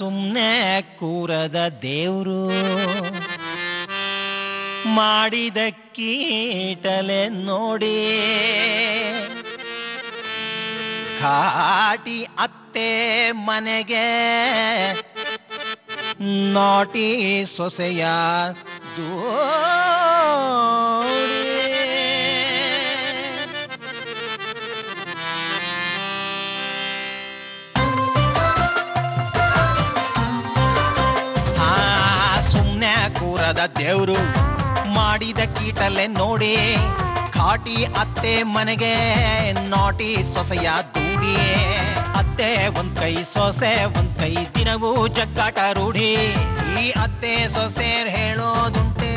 ಸುಮ್ನೆ ಕೂರದ ದೇವ್ರು ಮಾಡಿದ ಕೀಟಲೆ ನೋಡಿ ಘಾಟಿ ಅತ್ತೆ ಮನೆಗೆ ನಾಟಿ ಸೊಸೆಯ ಸುಮ್ನೆ ಕೂರದ ದೇವ್ರು ಮಾಡಿದ ಕೀಟಲೆ ನೋಡಿ ಘಾಟಿ ಅತ್ತೆ ಮನೆಗೆ ನಾಟಿ ಸೊಸೆಯ ದೂಡಿ ಅತ್ತೆ ಒಂದ್ ಕೈ ಸೊಸೆ ಒಂದ್ ಕೈ ದಿನವೂ ಜಗ್ಗಾಟ ರೂಢಿ ಈ ಅತ್ತೆ ಸೊಸೆರ್ ಹೇಳೋದುಂಟೆ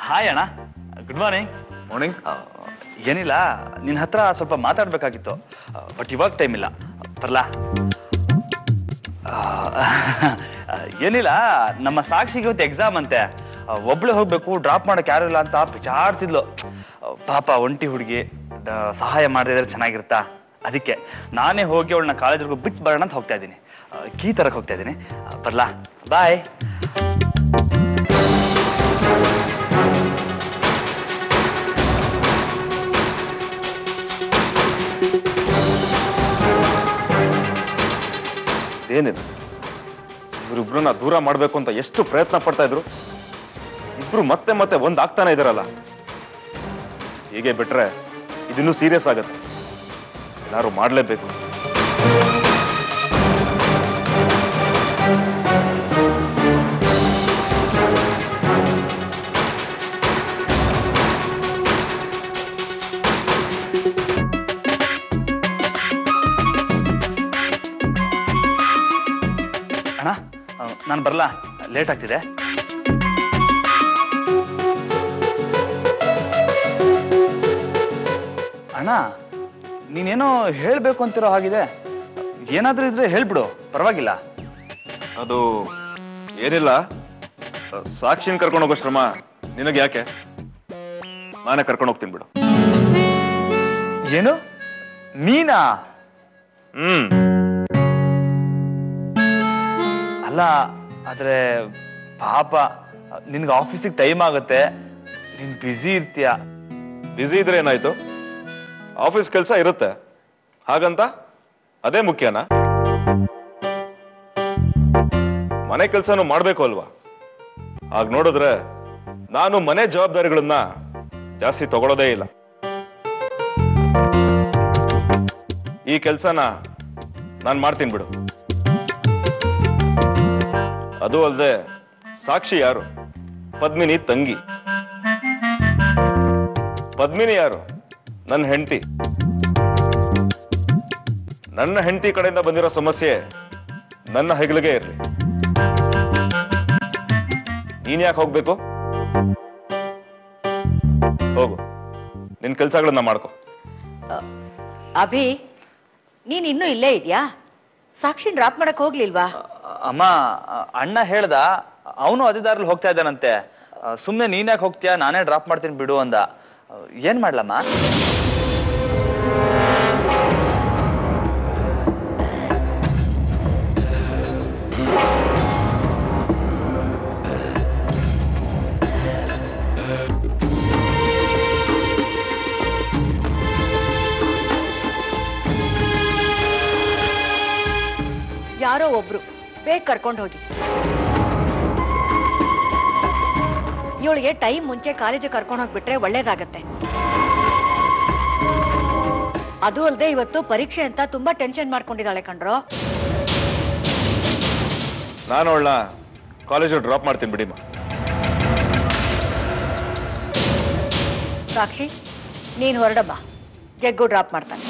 ಹಾಯ್ ಅಣ್ಣ, ಗುಡ್ ಮಾರ್ನಿಂಗ್. ಮಾರ್ನಿಂಗ್. ಏನಿಲ್ಲ, ನಿನ್ನ ಹತ್ರ ಸ್ವಲ್ಪ ಮಾತಾಡ್ಬೇಕಾಗಿತ್ತು, ಬಟ್ ಇವಾಗ ಟೈಮ್ ಇಲ್ಲ, ಬರ್ಲಾ? ಏನಿಲ್ಲ, ನಮ್ಮ ಸಾಕ್ಷಿಗೆ ಇವತ್ತು ಎಕ್ಸಾಮ್ ಅಂತೆ, ಒಬ್ಳೆ ಹೋಗ್ಬೇಕು, ಡ್ರಾಪ್ ಮಾಡಕ್ ಯಾರು ಇಲ್ಲ ಅಂತ ಬಿಚಾಡ್ತಿದ್ಲು. ಪಾಪ ಒಂಟಿ ಹುಡುಗಿ, ಸಹಾಯ ಮಾಡಿದ್ರೆ ಚೆನ್ನಾಗಿರುತ್ತಾ, ಅದಕ್ಕೆ ನಾನೇ ಹೋಗಿ ಅವಳನ್ನ ಕಾಲೇಜ್ವರೆಗೂ ಬಿಟ್ಟು ಬರೋಣ ಅಂತ ಹೋಗ್ತಾ ಇದ್ದೀನಿ. ಕೀ ತರಕ್ ಹೋಗ್ತಾ ಇದ್ದೀನಿ, ಬರ್ಲಾ? ಬಾಯ್. ಏನಿದೆ, ಇವರಿಬ್ರನ್ನ ದೂರ ಮಾಡ್ಬೇಕು ಅಂತ ಎಷ್ಟು ಪ್ರಯತ್ನ ಪಡ್ತಾ ಇದ್ರು, ಇಬ್ರು ಮತ್ತೆ ಮತ್ತೆ ಒಂದಾಗ್ತಾನೆ ಇದಾರಲ್ಲ. ಹೀಗೆ ಬಿಟ್ರೆ ಇದನ್ನು ಸೀರಿಯಸ್ ಆಗತ್ತೆ, ಏನಾದ್ರು ಮಾಡ್ಲೇಬೇಕು. ಅಣ್ಣ, ನಾನು ಬರ್ಲಾ? ಲೇಟ್ ಆಗ್ತಿದೆ. ಅಣ್ಣ, ನೀನೇನೋ ಹೇಳ್ಬೇಕು ಅಂತಿರೋ ಹಾಗಿದೆ, ಏನಾದ್ರೂ ಇದ್ರೆ ಹೇಳ್ಬಿಡು, ಪರವಾಗಿಲ್ಲ. ಅದು ಏನಿಲ್ಲ, ಸಾಕ್ಷಿನ ಕರ್ಕೊಂಡು ಹೋಗೋ ಶ್ರಮ ನಿನಗೆ ಯಾಕೆ, ನಾನೇ ಕರ್ಕೊಂಡು ಹೋಗ್ತೀನಿ ಬಿಡು. ಏನು, ನೀನಾ? ಅಲ್ಲ, ಆದ್ರೆ ಪಾಪ ನಿನ್ಗೆ ಆಫೀಸಿಗೆ ಟೈಮ್ ಆಗುತ್ತೆ, ನೀನ್ ಬ್ಯುಸಿ ಇರ್ತೀಯ. ಬ್ಯುಸಿ ಇದ್ರೆ ಏನಾಯ್ತು, ಆಫೀಸ್ ಕೆಲಸ ಇರುತ್ತೆ, ಹಾಗಂತ ಅದೇ ಮುಖ್ಯನಾ? ಮನೆ ಕೆಲಸನೂ ಮಾಡ್ಬೇಕು ಅಲ್ವಾ? ಹಾಗ ನೋಡಿದ್ರೆ ನಾನು ಮನೆ ಜವಾಬ್ದಾರಿಗಳನ್ನ ಜಾಸ್ತಿ ತಗೊಳ್ಳೋದೇ ಇಲ್ಲ. ಈ ಕೆಲಸನ ನಾನು ಮಾಡ್ತೀನಿ ಬಿಡು. ಅದು ಅಲ್ಲದೆ ಸಾಕ್ಷಿ ಯಾರು? ಪದ್ಮಿನಿ ತಂಗಿ. ಪದ್ಮಿನಿ ಯಾರು? ನನ್ನ ಹೆಂಡತಿ. ನನ್ನ ಹೆಂಡತಿ ಕಡೆಯಿಂದ ಬಂದಿರೋ ಸಮಸ್ಯೆ ನನ್ನ ಹೆಗಲಿಗೆ ಇರಲಿ. ನೀನ್ ಯಾಕೆ ಹೋಗ್ಬೇಕು? ಹೋಗು, ನಿನ್ ಕೆಲ್ಸಗಳನ್ನ ಮಾಡ್ಕೊ. ಅಭಿ, ನೀನ್ ಇನ್ನೂ ಇಲ್ಲೇ ಇದ್ಯಾ? ಸಾಕ್ಷಿ ಡ್ರಾಪ್ ಮಾಡಕ್ ಹೋಗ್ಲಿಲ್ವಾ? ಅಮ್ಮ, ಅಣ್ಣ ಹೇಳ್ದ, ಅವನು ಅದೇ ದಾರಲ್ಲಿ ಹೋಗ್ತಾ ಇದ್ದಾನಂತೆ. ಸುಮ್ನೆ ನೀನ್ಯಾಕೆ ಹೋಗ್ತೀಯಾ, ನಾನೇ ಡ್ರಾಪ್ ಮಾಡ್ತೀನಿ ಬಿಡು ಅಂದ. ಏನ್ ಮಾಡ್ಲಮ್ಮ? ಯಾರೋ ಒಬ್ರು ಬೇಗ ಕರ್ಕೊಂಡು ಹೋಗಿ. ಇವಳಿಗೆ ಟೈಮ್ ಮುಂಚೆ ಕಾಲೇಜಿಗೆ ಕರ್ಕೊಂಡು ಹೋಗ್ಬಿಟ್ರೆ ಒಳ್ಳೇದಾಗತ್ತೆ. ಅದು ಅಲ್ಲದೆ ಇವತ್ತು ಪರೀಕ್ಷೆ ಅಂತ ತುಂಬಾ ಟೆನ್ಷನ್ ಮಾಡ್ಕೊಂಡಿದ್ದಾಳೆ ಕಣ್ರೋ. ನಾನು ಅವಳನ್ನ ಕಾಲೇಜಲ್ಲಿ ಡ್ರಾಪ್ ಮಾಡ್ತೀನಿ ಬಿಡಿಮ್ಮ. ಸಾಕ್ಷಿ, ನೀನ್ ಹೊರಡಮ್ಮ, ಜಗ್ಗು ಡ್ರಾಪ್ ಮಾಡ್ತಾನೆ.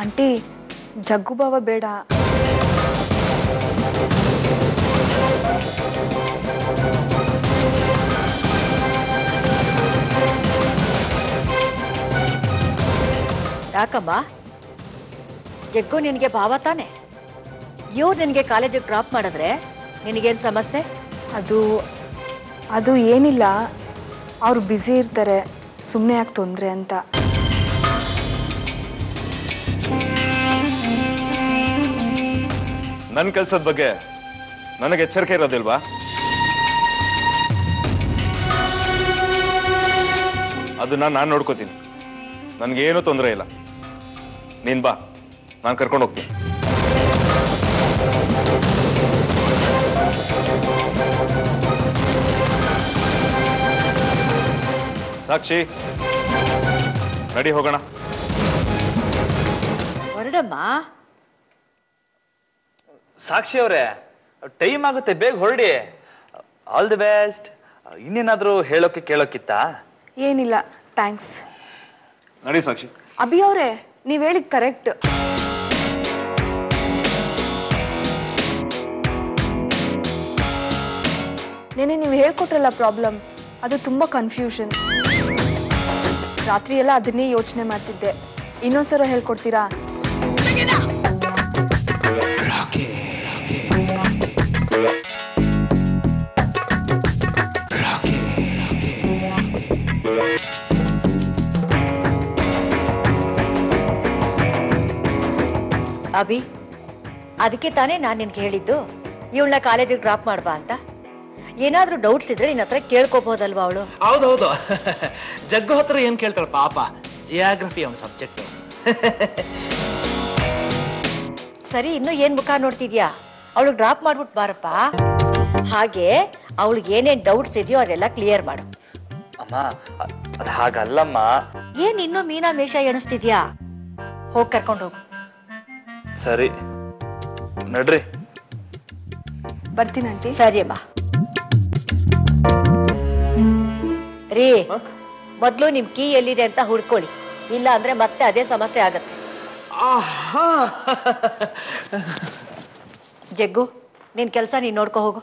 ಆಂಟಿ, ಜಗ್ಗು ಬಾವ ಬೇಡ. ಯಾಕಮ್ಮ? ಜಗ್ಗು ನಿನಗೆ ಭಾವ ತಾನೆ? ಇವ್ರು ನಿನಗೆ ಕಾಲೇಜಿಗೆ ಡ್ರಾಪ್ ಮಾಡಿದ್ರೆ ನಿನಗೇನು ಸಮಸ್ಯೆ? ಅದು ಏನಿಲ್ಲ, ಅವ್ರು ಬ್ಯುಸಿ ಇರ್ತಾರೆ, ಸುಮ್ಮನೆ ಯಾಕೆ ತೊಂದರೆ ಅಂತ. ನನ್ನ ಕೆಲಸದ ಬಗ್ಗೆ ನನಗೆ ಎಚ್ಚರಿಕೆ ಇರೋದಿಲ್ವಾ? ಅದನ್ನ ನಾನು ನೋಡ್ಕೋತೀನಿ, ನನ್ಗೇನು ತೊಂದರೆ ಇಲ್ಲ. ನೀನ್ ಬಾ, ನಾನು ಕರ್ಕೊಂಡು ಹೋಗ್ತೀನಿ. ಸಾಕ್ಷಿ, ನಡಿ ಹೋಗೋಣ. ಹೊರಡಮ್ಮ. ಸಾಕ್ಷಿ ಅವರೇ, ಟೈಮ್ ಆಗುತ್ತೆ, ಬೇಗ ಹೊರಡಿ. All the best. ಇನ್ನೇನಾದ್ರೂ ಹೇಳೋಕೆ ಕೇಳೋಕ್ಕಿತ್ತಾ? ಏನಿಲ್ಲ, ಥ್ಯಾಂಕ್ಸ್. ನಡಿ ಸಾಕ್ಷಿ. ಅಭಿ ಅವರೇ, ನೀವ್ ಹೇಳಿದ್ ಕರೆಕ್ಟ್. ನೆನೆ ನೀವು ಹೇಳ್ಕೊಟ್ರಲ್ಲ ಪ್ರಾಬ್ಲಮ್, ಅದು ತುಂಬಾ ಕನ್ಫ್ಯೂಷನ್. ರಾತ್ರಿ ಎಲ್ಲ ಅದನ್ನೇ ಯೋಚನೆ ಮಾಡ್ತಿದ್ದೆ. ಇನ್ನೊಂದ್ಸಲ ಹೇಳ್ಕೊಡ್ತೀರಾ? ಅಭಿ, ಅದಕ್ಕೆ ತಾನೇ ನಾನು ನಿನ್ಗೆ ಹೇಳಿದ್ದು ಇವಳನ್ನ ಕಾಲೇಜಿಗೆ ಡ್ರಾಪ್ ಮಾಡ್ಬಾ ಅಂತ. ಏನಾದ್ರೂ ಡೌಟ್ಸ್ ಇದ್ರೆ ನಿನ್ನ ಹತ್ರ ಕೇಳ್ಕೋಬಹುದಲ್ವಾ ಅವಳು? ಹೌದೌದು. ಜಗ್ಗು ಹತ್ರ ಏನ್ ಕೇಳ್ತಾಳೆ ಪಾಪ, ಜಿಯಾಗ್ರಫಿ ಅವನ ಸಬ್ಜೆಕ್ಟ್. ಸರಿ, ಇನ್ನು ಏನ್ ಮುಖ ನೋಡ್ತಿದ್ಯಾ? ಅವಳು ಡ್ರಾಪ್ ಮಾಡ್ಬಿಟ್ಟು ಬಾರಪ್ಪ. ಹಾಗೆ ಅವಳಿಗೆ ಏನೇನ್ ಡೌಟ್ಸ್ ಇದೆಯೋ ಅದೆಲ್ಲ ಕ್ಲಿಯರ್ ಮಾಡು. ಅಮ್ಮ, ಅದು ಹಾಗಲ್ಲಮ್ಮ. ಏನ್ ಇನ್ನೂ ಮೀನಾ ಮೇಷ ಎಣಿಸ್ತಿದ್ಯಾ? ಹೋಗ್ ಕರ್ಕೊಂಡು ಹೋಗು. ಸರಿ, ನಡ್ರಿ. ಬರ್ತೀನಿ ಆಂಟಿ. ಸರಿ ಅಮ್ಮ. ರೀ, ಮೊದ್ಲು ನಿಮ್ ಕೀ ಎಲ್ಲಿದೆ ಅಂತ ಹುಡ್ಕೊಳ್ಳಿ, ಇಲ್ಲ ಅಂದ್ರೆ ಮತ್ತೆ ಅದೇ ಸಮಸ್ಯೆ ಆಗತ್ತೆ. ಜಗ್ಗು, ನಿನ್ ಕೆಲ್ಸ ನೀನ್ ನೋಡ್ಕೊ ಹೋಗು.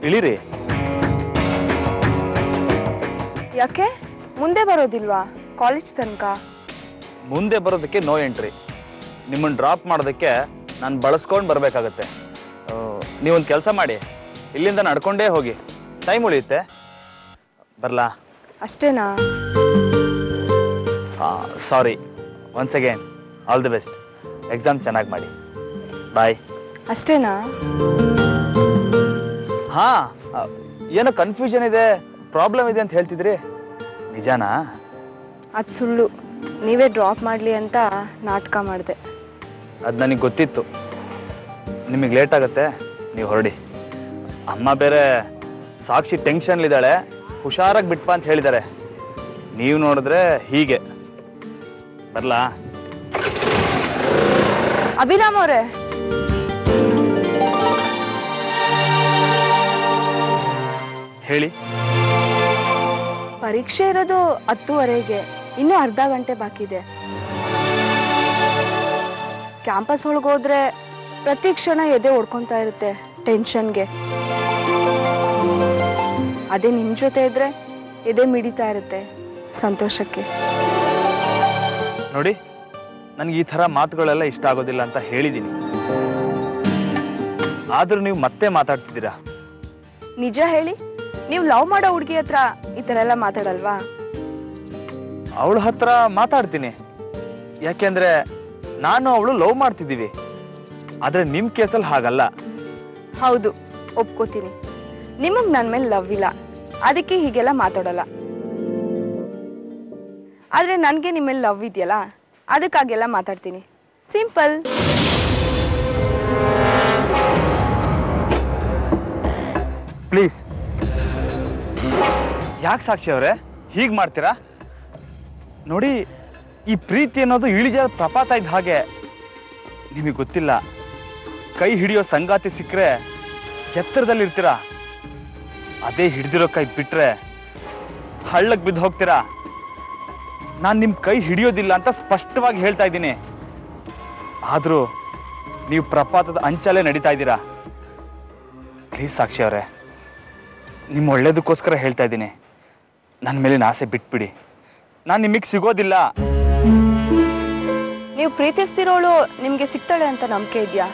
ಇಳಿರಿ. ಯಾಕೆ ಮುಂದೆ ಬರೋದಿಲ್ವಾ ಕಾಲೇಜ್ ತನಕ? ಮುಂದೆ ಬರೋದಕ್ಕೆ ನೋ ಎಂಟ್ರಿ. ನಿಮ್ಮನ್ನು ಡ್ರಾಪ್ ಮಾಡೋದಕ್ಕೆ ನಾನು ಬಳಸ್ಕೊಂಡು ಬರಬೇಕಾಗತ್ತೆ. ನೀವೊಂದು ಕೆಲಸ ಮಾಡಿ, ಇಲ್ಲಿಂದ ನಡ್ಕೊಂಡೇ ಹೋಗಿ, ಟೈಮ್ ಉಳಿಯುತ್ತೆ. ಬರಲಾ? ಅಷ್ಟೇನಾ? Sorry, once again all the best. Exam ಚೆನ್ನಾಗಿ ಮಾಡಿ. ಬಾಯ್. ಅಷ್ಟೇನಾ? ಹಾ, ಏನೋ ಕನ್ಫ್ಯೂಷನ್ ಇದೆ, ಪ್ರಾಬ್ಲಮ್ ಇದೆ ಅಂತ ಹೇಳ್ತಿದ್ರಿ, ನಿಜಾನಾ? ಅದು ಸುಳ್ಳು. ನೀವೇ ಡ್ರಾಪ್ ಮಾಡಲಿ ಅಂತ ನಾಟಕ ಮಾಡಿದೆ. ಅದು ನನಗೆ ಗೊತ್ತಿತ್ತು. ನಿಮಗೆ ಲೇಟ್ ಆಗುತ್ತೆ, ನೀವು ಹೊರಡಿ. ಅಮ್ಮ ಬೇರೆ ಸಾಕ್ಷಿ ಟೆನ್ಷನ್ಲಿದ್ದಾಳೆ, ಹುಷಾರಾಗಿ ಬಿಟ್ಪ ಅಂತ ಹೇಳಿದ್ದಾರೆ. ನೀವು ನೋಡಿದ್ರೆ ಹೀಗೆ. ಬರಲಾ? ಅಭಿರಾಮ್ ಅವರೇ, ಹೇಳಿ. ಪರೀಕ್ಷೆ ಇರೋದು 10:30ಗೆ, ಇನ್ನೂ ಅರ್ಧ ಗಂಟೆ ಬಾಕಿ ಇದೆ. ಕ್ಯಾಂಪಸ್ ಒಳಗೋದ್ರೆ ಪ್ರತಿ ಕ್ಷಣ ಎದೆ ಹೊಡ್ಕೊಂತಾ ಇರುತ್ತೆ ಟೆನ್ಷನ್ಗೆ. ಅದೇ ನಿಮ್ ಜೊತೆ ಇದ್ರೆ ಎದೆ ಮಿಡಿತಾ ಇರುತ್ತೆ ಸಂತೋಷಕ್ಕೆ. ನೋಡಿ, ನನ್ಗೆ ಈ ತರ ಮಾತುಗಳೆಲ್ಲ ಇಷ್ಟ ಆಗೋದಿಲ್ಲ ಅಂತ ಹೇಳಿದೀನಿ. ಆದ್ರೂ ನೀವು ಮತ್ತೆ ಮಾತಾಡ್ತಿದ್ದೀರಾ. ನಿಜ ಹೇಳಿ, ನೀವು ಲವ್ ಮಾಡೋ ಹುಡುಗಿ ಹತ್ರ ಈ ತರ ಎಲ್ಲ ಮಾತಾಡಲ್ವಾ? ಅವಳ ಹತ್ರ ಮಾತಾಡ್ತೀನಿ, ಯಾಕೆಂದ್ರೆ ನಾನು ಅವಳು ಲವ್ ಮಾಡ್ತಿದ್ದೀವಿ. ಆದ್ರೆ ನಿಮ್ ಕೇಸಲ್ಲಿ ಹಾಗಲ್ಲ. ಹೌದು, ಒಪ್ಕೋತೀನಿ. ನಿಮಗ್ ನನ್ ಮೇಲೆ ಲವ್ ಇಲ್ಲ, ಅದಕ್ಕೆ ಹೀಗೆಲ್ಲ ಮಾತಾಡಲ್ಲ. ಆದ್ರೆ ನನ್ಗೆ ನಿಮ್ಮ ಮೇಲೆ ಲವ್ ಇದೆಯಲ್ಲ, ಅದಕ್ಕಾಗೆಲ್ಲ ಮಾತಾಡ್ತೀನಿ. ಸಿಂಪಲ್. ಪ್ಲೀಸ್, ಯಾಕೆ ಸಾಕ್ಷಿ ಅವರೇ ಹೀಗ್ ಮಾಡ್ತೀರಾ? ನೋಡಿ, ಈ ಪ್ರೀತಿ ಅನ್ನೋದು ಇಳಿಜಾರ ಪ್ರಪಾತ ಇದ್ದ ಹಾಗೆ. ನಿಮಗೆ ಗೊತ್ತಿಲ್ಲ, ಕೈ ಹಿಡಿಯೋ ಸಂಗಾತಿ ಸಿಕ್ಕರೆ ಎತ್ತರದಲ್ಲಿರ್ತೀರಾ. ಅದೇ ಹಿಡಿದಿರೋ ಕೈ ಬಿಟ್ರೆ ಹಳ್ಳಕ್ ಬಿದ್ದು ಹೋಗ್ತೀರಾ. ನಾನು ನಿಮ್ ಕೈ ಹಿಡಿಯೋದಿಲ್ಲ ಅಂತ ಸ್ಪಷ್ಟವಾಗಿ ಹೇಳ್ತಾ ಇದ್ದೀನಿ. ಆದ್ರೂ ನೀವು ಪ್ರಪಾತದ ಅಂಚಲ್ಲೇ ನಡೀತಾ ಇದ್ದೀರಾ. ಪ್ಲೀಸ್ ಸಾಕ್ಷಿ ಅವರೇ, ನಿಮ್ಮ ಒಳ್ಳೇದಕ್ಕೋಸ್ಕರ ಹೇಳ್ತಾ ಇದ್ದೀನಿ. ನನ್ನ ಮೇಲಿನ ಆಸೆ ಬಿಟ್ಬಿಡಿ. ನಾನು ನಿಮಗೆ ಸಿಗೋದಿಲ್ಲ. ನೀವು ಪ್ರೀತಿಸ್ತಿರೋಳು ನಿಮ್ಗೆ ಸಿಗ್ತಾಳೆ ಅಂತ ನಂಬಿಕೆ ಇದೆಯಾ?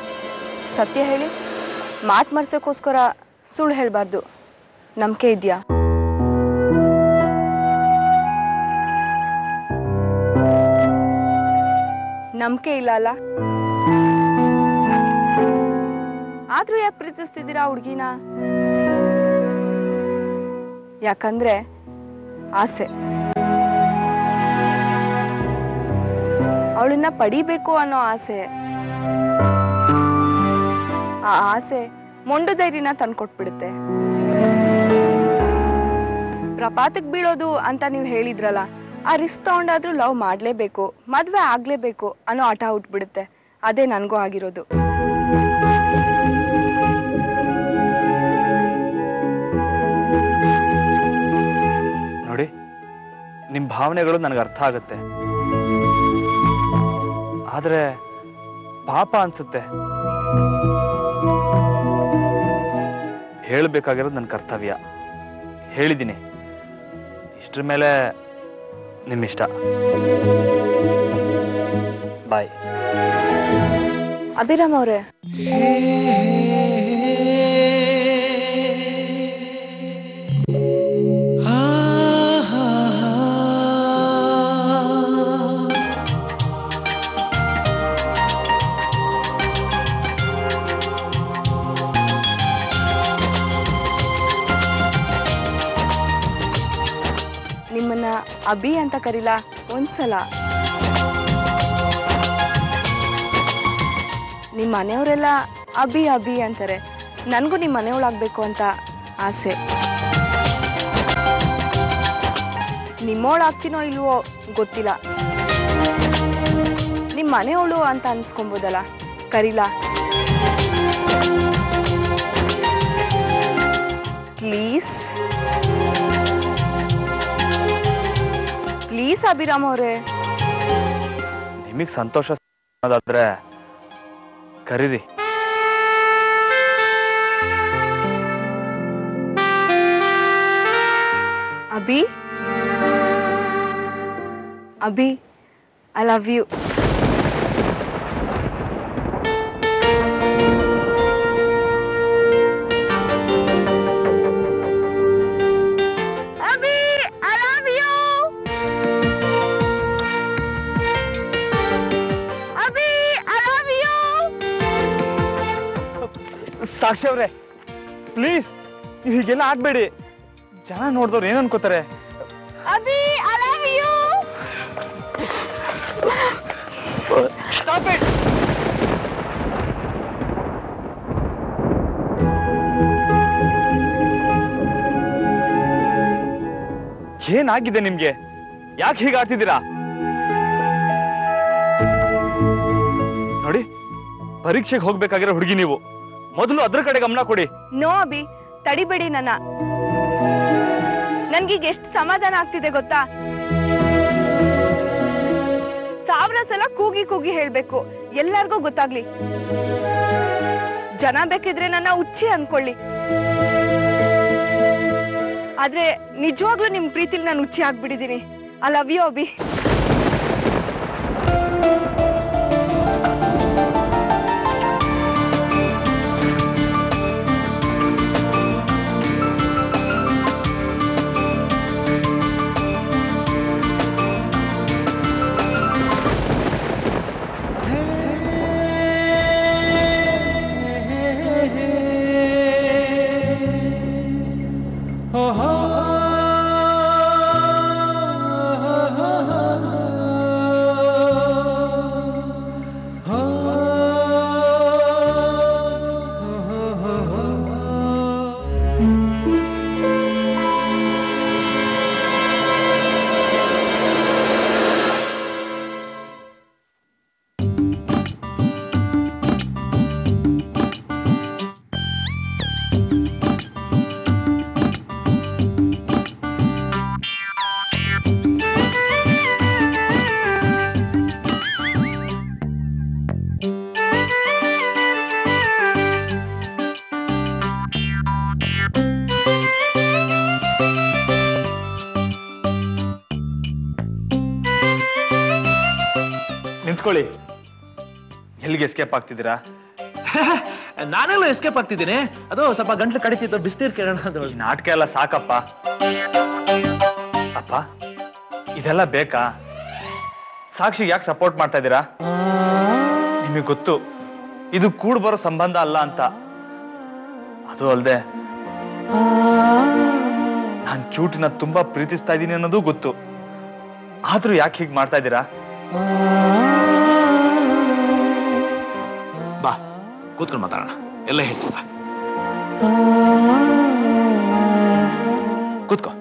ಸತ್ಯ ಹೇಳಿ. ಮಾತು ಮರ್ಸೋಕ್ಕೋಸ್ಕರ ಸುಳ್ಳು ಹೇಳ್ಬಾರ್ದು. ನಂಬಿಕೆ ಇದೆಯಾ? ನಂಬಿಕೆ ಇಲ್ಲ ಅಲ್ಲ? ಆದ್ರೂ ಯಾಕೆ ಪ್ರೀತಿಸ್ತಿದ್ದೀರಾ ಹುಡುಗಿನ? ಯಾಕಂದ್ರೆ ಆಸೆ. ಅವಳನ್ನ ಪಡಿಬೇಕು ಅನ್ನೋ ಆಸೆ. ಆ ಆಸೆ ಮೊಂಡು ಧೈರ್ಯನ ತಂದ್ಕೊಟ್ಬಿಡುತ್ತೆ. ಪ್ರಪಾತಕ್ ಬೀಳೋದು ಅಂತ ನೀವು ಹೇಳಿದ್ರಲ್ಲ, ಆ ರಿಸ್ಕ್ ತಗೊಂಡಾದ್ರೂ ಲವ್ ಮಾಡ್ಲೇಬೇಕು, ಮದ್ವೆ ಆಗ್ಲೇಬೇಕು ಅನ್ನೋ ಆಟ ಹುಟ್ಬಿಡುತ್ತೆ. ಅದೇ ನನ್ಗೂ ಆಗಿರೋದು. ನೋಡಿ, ನಿಮ್ ಭಾವನೆಗಳು ನನಗೆ ಅರ್ಥ ಆಗುತ್ತೆ. ಆದ್ರೆ ಪಾಪ ಅನ್ಸುತ್ತೆ. ಹೇಳ್ಬೇಕಾಗಿರೋದು ನನ್ನ ಕರ್ತವ್ಯ. ಹೇಳಿದ್ದೀನಿ. ಇಷ್ಟ್ರ ಮೇಲೆ ನಿಮ್ಮಿಷ್ಟ. ಬಾಯ್. ಅಭಿರಾಮ್ ಅವರೇ, ನಿಮ್ಮನ್ನ ಅಭಿ ಅಂತ ಕರೀಲ ಒಂದ್ಸಲ. ನಿಮ್ ಮನೆಯವರೆಲ್ಲ ಅಭಿ ಅಭಿ ಅಂತಾರೆ. ನನ್ಗೂ ನಿಮ್ ಮನೆಯವಳಾಗ್ಬೇಕು ಅಂತ ಆಸೆ. ನಿಮ್ಮವಳಾಗ್ತೀನೋ ಇಲ್ವೋ ಗೊತ್ತಿಲ್ಲ. ನಿಮ್ ಮನೆಯವಳು ಅಂತ ಅನ್ಸ್ಕೊಂಬೋದಲ್ಲ, ಕರೀಲ. ಪ್ಲೀಸ್ ಪ್ಲೀಸ್ ಅಭಿರಾಮ್ ಅವರೇ. ನಿಮಗ್ ಸಂತೋಷ ಅನ್ನೋದಾದ್ರೆ ಕರೀರಿ. Abhi, Abhi, I love you. Abhi, I love you. Abhi, I love you. Sakshi ಅವ್ರೆ, ಪ್ಲೀಸ್ ನೀವು ಹೀಗೆಲ್ಲ ಆಡ್ಬೇಡಿ. ಜನ ನೋಡಿದವ್ರು ಏನ್ ಅನ್ಕೋತಾರೆ? Abhi, I love you. Stop it! ಏನಾಗಿದೆ ನಿಮ್ಗೆ? ಯಾಕೆ ಹೀಗೆ ಆಡ್ತಿದ್ದೀರಾ? ನೋಡಿ, ಪರೀಕ್ಷೆಗೆ ಹೋಗ್ಬೇಕಾಗಿರೋ ಹುಡುಗಿ ನೀವು. ಮೊದಲು ಅದ್ರ ಕಡೆ ಗಮನ ಕೊಡಿ. ನೋ ಅಭಿ, ತಡಿಬೇಡಿ ನನ್ನ. ನನ್ಗೀಗ ಎಷ್ಟು ಸಮಾಧಾನ ಆಗ್ತಿದೆ ಗೊತ್ತಾ? 1000 ಸಲ ಕೂಗಿ ಕೂಗಿ ಹೇಳ್ಬೇಕು, ಎಲ್ಲರಿಗೂ ಗೊತ್ತಾಗ್ಲಿ. ಜನ ಬೇಕಿದ್ರೆ ನನ್ನ ಹುಚ್ಚಿ ಅನ್ಕೊಳ್ಳಿ, ಆದ್ರೆ ನಿಜವಾಗ್ಲೂ ನಿಮ್ ಪ್ರೀತಿಲಿ ನಾನು ಹುಚ್ಚಿ ಆಗ್ಬಿಟ್ಟಿದೀನಿ. I love you Abhi. ನಿಂತ್ಕೊಳ್ಳಿ. ಎಲ್ಲಿಗೆ ಎಸ್ಕೇಪ್ ಆಗ್ತಿದ್ದೀರಾ? ನಾನೆಲ್ಲ ಎಸ್ಕೇಪ್ ಆಗ್ತಿದ್ದೀನಿ. ಅದು ಸ್ವಲ್ಪ ಗಂಟ್ಲು ಕಡಿತಿತ್ತು, ಬಿಸ್ನೀರ್ ಕೇಳೋಣ ಅಂತ. ಈ ನಾಟಕ ಎಲ್ಲ ಸಾಕಪ್ಪ. ಅಪ್ಪ, ಇದೆಲ್ಲ ಬೇಕಾ? ಸಾಕ್ಷಿಗೆ ಯಾಕೆ ಸಪೋರ್ಟ್ ಮಾಡ್ತಾ ಇದ್ದೀರಾ? ನಿಮಗೆ ಗೊತ್ತು ಇದು ಕೂಡ್ ಬರೋ ಸಂಬಂಧ ಅಲ್ಲ ಅಂತ. ಅದು ಅಲ್ಲದೆ ನಾನು ಚೂಟಿನ ತುಂಬಾ ಪ್ರೀತಿಸ್ತಾ ಇದ್ದೀನಿ ಅನ್ನೋದು ಗೊತ್ತು. ಆದ್ರೂ ಯಾಕೆ ಹೀಗೆ ಮಾಡ್ತಾ ಇದ್ದೀರಾ? ಬಾ ಕೂತ್ಕೊಂಡು ಮಾತಾಡೋಣ, ಎಲ್ಲ ಹೇಳ್ತೀವಿ. ಬಾ ಕೂತ್ಕೋ.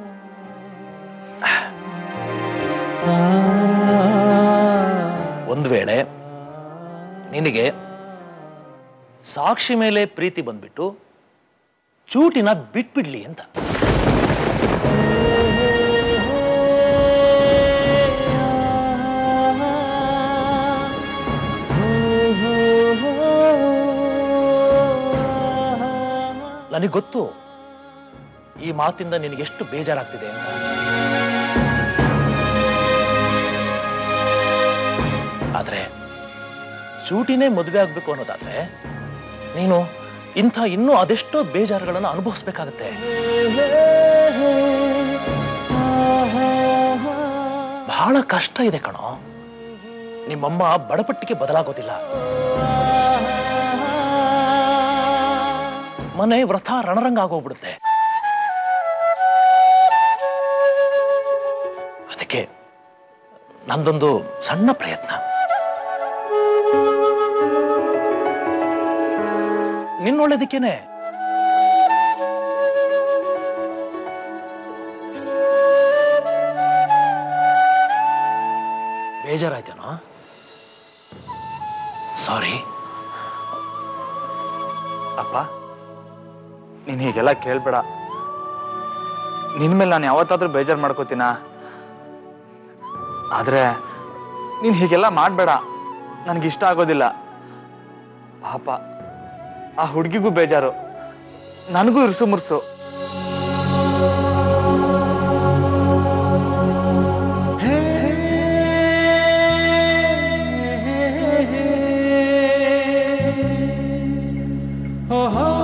ಒಂದು ವೇಳೆ ನಿನಗೆ ಸಾಕ್ಷಿ ಮೇಲೆ ಪ್ರೀತಿ ಬಂದ್ಬಿಟ್ಟು ಚೂಟಿನ ಬಿಟ್ಬಿಡ್ಲಿ ಅಂತ, ನನಗೆ ಗೊತ್ತು ಈ ಮಾತಿಂದ ನಿನಗೆಷ್ಟು ಬೇಜಾರಾಗ್ತಿದೆ ಅಂತ. ಆದ್ರೆ ಚೂಟಿನೇ ಮದುವೆ ಆಗ್ಬೇಕು ಅನ್ನೋದಾದ್ರೆ ನೀನು ಇಂಥ ಇನ್ನೂ ಅದೆಷ್ಟೋ ಬೇಜಾರುಗಳನ್ನು ಅನುಭವಿಸ್ಬೇಕಾಗತ್ತೆ. ಬಹಳ ಕಷ್ಟ ಇದೆ ಕಣೋ. ನಿಮ್ಮಮ್ಮ ಬಡಪಟ್ಟಿಗೆ ಬದಲಾಗೋದಿಲ್ಲ. ಮನೆ ವ್ರತ ರಣರಂಗ ಆಗೋಗ್ಬಿಡುತ್ತೆ. ಅದಕ್ಕೆ ನಂದೊಂದು ಸಣ್ಣ ಪ್ರಯತ್ನ. ನಿನ್ನೊಳ್ಳೆದಕ್ಕೇನೆ. ಬೇಜಾರಾಯ್ತೇನೋ? ಸಾರಿ. ಅಪ್ಪ, ನೀನ್ ಹೀಗೆಲ್ಲ ಕೇಳ್ಬೇಡ. ನಿನ್ ಮೇಲೆ ನಾನು ಯಾವತ್ತಾದ್ರೂ ಬೇಜಾರು ಮಾಡ್ಕೋತೀನ? ಆದ್ರೆ ನೀನ್ ಹೀಗೆಲ್ಲ ಮಾಡ್ಬೇಡ, ನನ್ಗಿಷ್ಟ ಆಗೋದಿಲ್ಲ. ಪಾಪ ಆ ಹುಡುಗಿಗೂ ಬೇಜಾರು, ನನಗೂ ಇರ್ಸು ಮುರ್ಸು. Oh